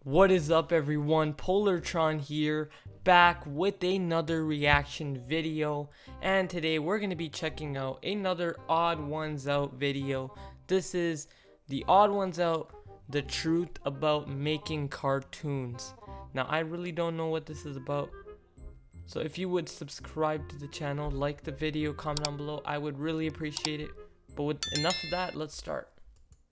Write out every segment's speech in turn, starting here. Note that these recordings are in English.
What is up, everyone? PolarTron here, back with another reaction video, and today we're going to be checking out another Odd Ones Out video. This is the Odd Ones Out, the truth about making cartoons. Now, I really don't know what this is about, so if you would subscribe to the channel, like the video, comment down below, I would really appreciate it. But with enough of that, let's start.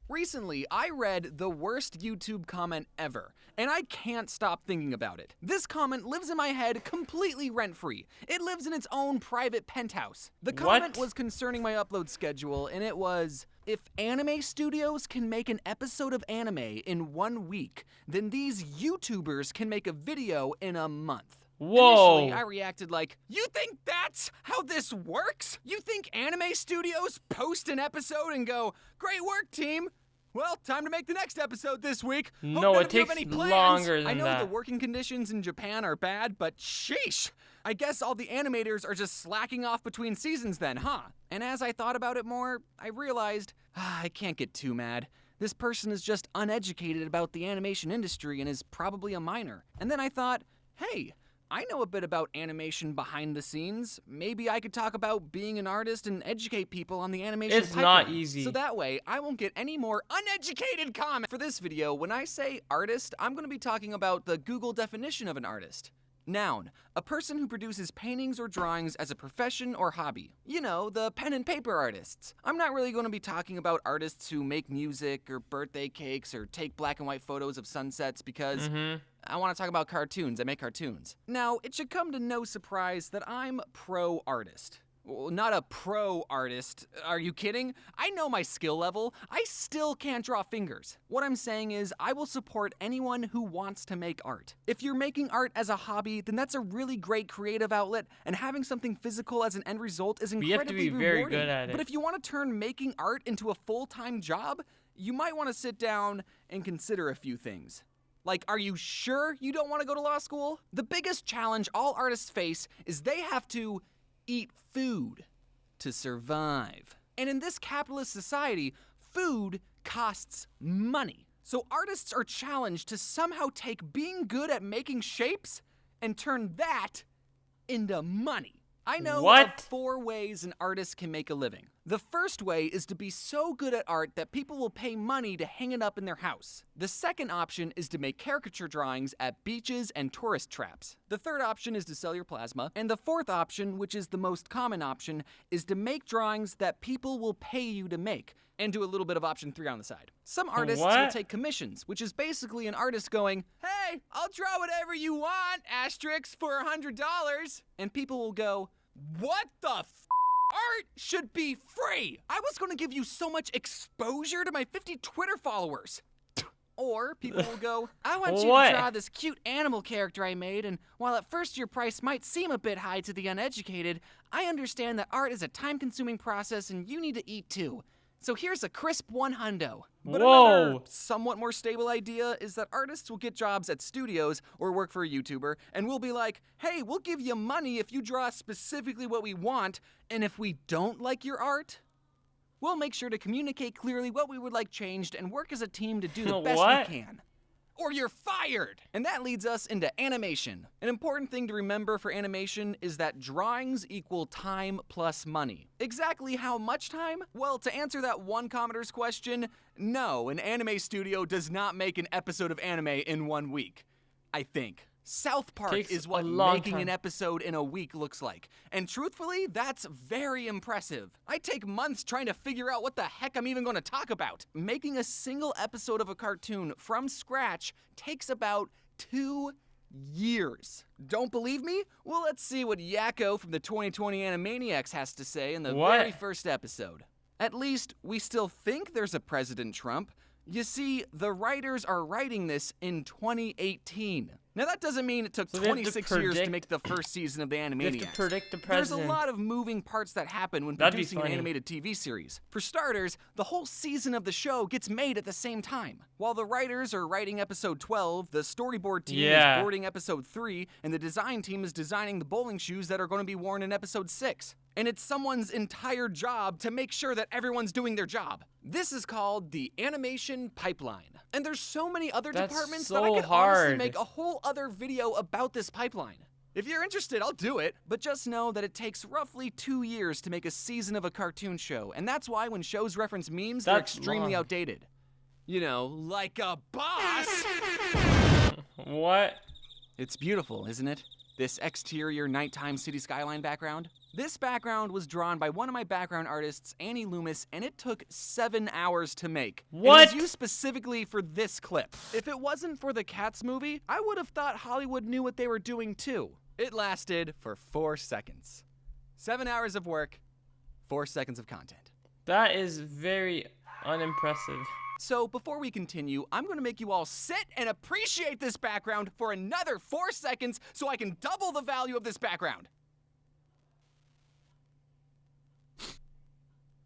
Recently, I read the worst YouTube comment ever, and I can't stop thinking about it. This comment lives in my head completely rent-free. It lives in its own private penthouse. The comment was concerning my upload schedule, and it was, if anime studios can make an episode of anime in 1 week, then these YouTubers can make a video in a month. Whoa! Initially, I reacted like, you think that's how this works? You think anime studios post an episode and go, great work, team? Well, time to make the next episode this week. No, it takes longer than that. I know the working conditions in Japan are bad, but sheesh. I guess all the animators are just slacking off between seasons then, huh? And as I thought about it more, I realized, I can't get too mad. This person is just uneducated about the animation industry and is probably a minor. And then I thought, hey, I know a bit about animation behind the scenes. Maybe I could talk about being an artist and educate people on the animation It's pipeline. not easy. So that way, I won't get any more uneducated comments. For this video, when I say artist, I'm going to be talking about the Google definition of an artist. Noun, a person who produces paintings or drawings as a profession or hobby. You know, the pen and paper artists. I'm not really going to be talking about artists who make music or birthday cakes or take black and white photos of sunsets because I want to talk about cartoons. I make cartoons. Now, it should come to no surprise that I'm pro-artist. Well, not a pro artist. Are you kidding? I know my skill level. I still can't draw fingers. What I'm saying is I will support anyone who wants to make art. If you're making art as a hobby, then that's a really great creative outlet, and having something physical as an end result is incredibly rewarding. You have to be very good at it. But if you want to turn making art into a full-time job, you might want to sit down and consider a few things. Like, are you sure you don't want to go to law school? The biggest challenge all artists face is they have to eat food to survive. And in this capitalist society, food costs money. So artists are challenged to somehow take being good at making shapes and turn that into money. I know of 4 ways an artist can make a living. The first way is to be so good at art that people will pay money to hang it up in their house. The second option is to make caricature drawings at beaches and tourist traps. The third option is to sell your plasma. And the fourth option, which is the most common option, is to make drawings that people will pay you to make, and do a little bit of option 3 on the side. Some artists will take commissions, which is basically an artist going, hey, I'll draw whatever you want, asterisk, for $100. And people will go, what the art should be free. I was going to give you so much exposure to my 50 Twitter followers. Or people will go, I want you to draw this cute animal character I made, and while at first your price might seem a bit high to the uneducated, I understand that art is a time-consuming process and you need to eat too. So here's a crisp $100. But another somewhat more stable idea is that artists will get jobs at studios or work for a YouTuber, and we'll be like, hey, we'll give you money if you draw specifically what we want, and if we don't like your art, we'll make sure to communicate clearly what we would like changed and work as a team to do the best we can. Or you're fired! And that leads us into animation. An important thing to remember for animation is that drawings equal time plus money. Exactly how much time? Well, to answer that one commenter's question, no, an anime studio does not make an episode of anime in 1 week, I think. South Park is what making an episode in a week looks like. And truthfully, that's very impressive. I take months trying to figure out what the heck I'm even going to talk about. Making a single episode of a cartoon from scratch takes about 2 years. Don't believe me? Well, let's see what Yakko from the 2020 Animaniacs has to say in the very first episode. At least, we still think there's a President Trump. You see, the writers are writing this in 2018. Now that doesn't mean it took 26 years to make the first season of the Animaniacs. You have to predict the There's president. a lot of moving parts that happen when producing an animated TV series. For starters, the whole season of the show gets made at the same time. While the writers are writing episode 12, the storyboard team is boarding episode 3, and the design team is designing the bowling shoes that are going to be worn in episode 6. And it's someone's entire job to make sure that everyone's doing their job. This is called the animation pipeline. And there's so many other departments that I could honestly make a whole other video about this pipeline. If you're interested, I'll do it. But just know that it takes roughly 2 years to make a season of a cartoon show. And that's why when shows reference memes, they're extremely outdated. You know, like a boss. What? It's beautiful, isn't it? This exterior nighttime city skyline background. This background was drawn by one of my background artists, Annie Loomis, and it took 7 hours to make. What? It was used specifically for this clip. If it wasn't for the Cats movie, I would have thought Hollywood knew what they were doing too. It lasted for 4 seconds. 7 hours of work, 4 seconds of content. That is very unimpressive. So before we continue, I'm going to make you all sit and appreciate this background for another 4 seconds so I can double the value of this background.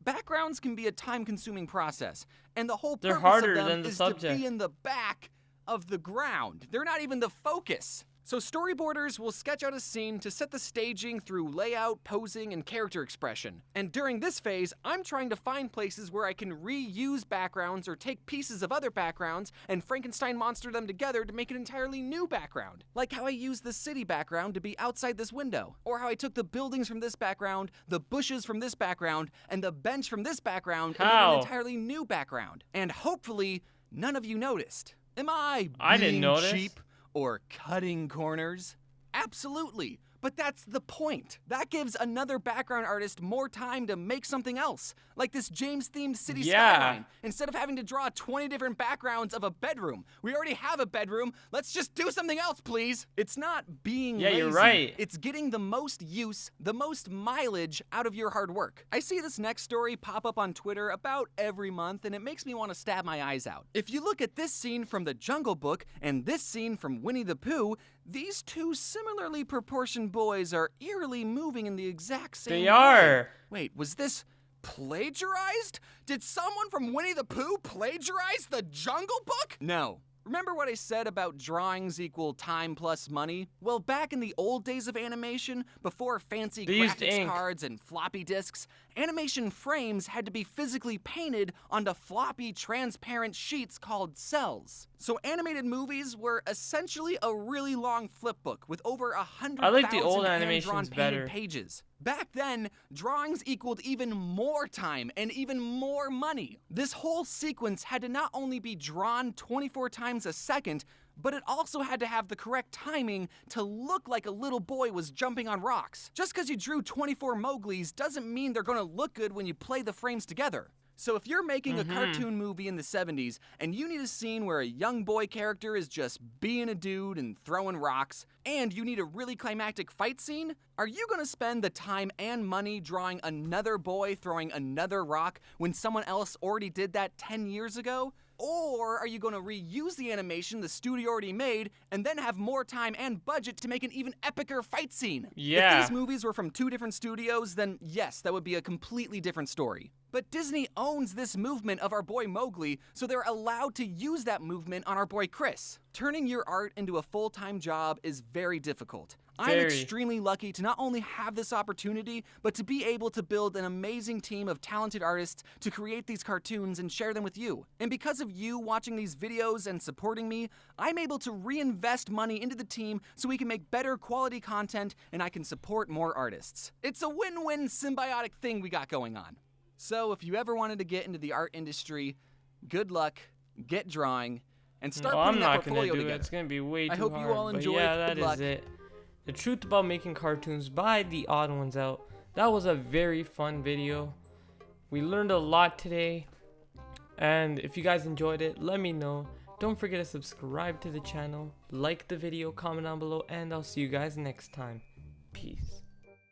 Backgrounds can be a time-consuming process, and the whole purpose of them is to be in the back of the ground. They're not even the focus. So storyboarders will sketch out a scene to set the staging through layout, posing, and character expression. And during this phase, I'm trying to find places where I can reuse backgrounds or take pieces of other backgrounds and Frankenstein monster them together to make an entirely new background. Like how I used the city background to be outside this window, or how I took the buildings from this background, the bushes from this background, and the bench from this background and made an entirely new background. And hopefully, none of you noticed. Am I being cheap? Or cutting corners? Absolutely, but that's the point. That gives another background artist more time to make something else, like this James-themed city skyline. Instead of having to draw 20 different backgrounds of a bedroom. We already have a bedroom, let's just do something else, please. It's not being lazy. You're right. It's getting the most use, the most mileage out of your hard work. I see this next story pop up on Twitter about every month, and it makes me want to stab my eyes out. If you look at this scene from The Jungle Book and this scene from Winnie the Pooh, these two similarly proportioned boys are eerily moving in the exact same way. They are. Wait, was this plagiarized? Did someone from Winnie the Pooh plagiarize The Jungle Book? No. Remember what I said about drawings equal time plus money? Well, back in the old days of animation, before fancy graphics cards and floppy disks, animation frames had to be physically painted onto floppy, transparent sheets called cells. So animated movies were essentially a really long flip book with over 100,000 hand-drawn painted pages. Back then, drawings equaled even more time and even more money. This whole sequence had to not only be drawn 24 times a second, but it also had to have the correct timing to look like a little boy was jumping on rocks. Just because you drew 24 Mowglis doesn't mean they're gonna look good when you play the frames together. So if you're making a cartoon movie in the 70s and you need a scene where a young boy character is just being a dude and throwing rocks, and you need a really climactic fight scene, are you gonna spend the time and money drawing another boy throwing another rock when someone else already did that 10 years ago? Or are you going to reuse the animation the studio already made and then have more time and budget to make an even epicer fight scene? If these movies were from 2 different studios, then yes, that would be a completely different story. But Disney owns this movement of our boy Mowgli, so they're allowed to use that movement on our boy Chris. Turning your art into a full-time job is very difficult. I'm extremely lucky to not only have this opportunity, but to be able to build an amazing team of talented artists to create these cartoons and share them with you. And because of you watching these videos and supporting me, I'm able to reinvest money into the team so we can make better quality content and I can support more artists. It's a win-win symbiotic thing we got going on. So if you ever wanted to get into the art industry, good luck, get drawing, and start putting that portfolio together. It's gonna be way too hard. I hope you all enjoyed. Yeah, that is it. The truth about making cartoons by the Odd Ones Out. That was a very fun video. We learned a lot today. And if you guys enjoyed it, let me know. Don't forget to subscribe to the channel, like the video, comment down below, and I'll see you guys next time. Peace.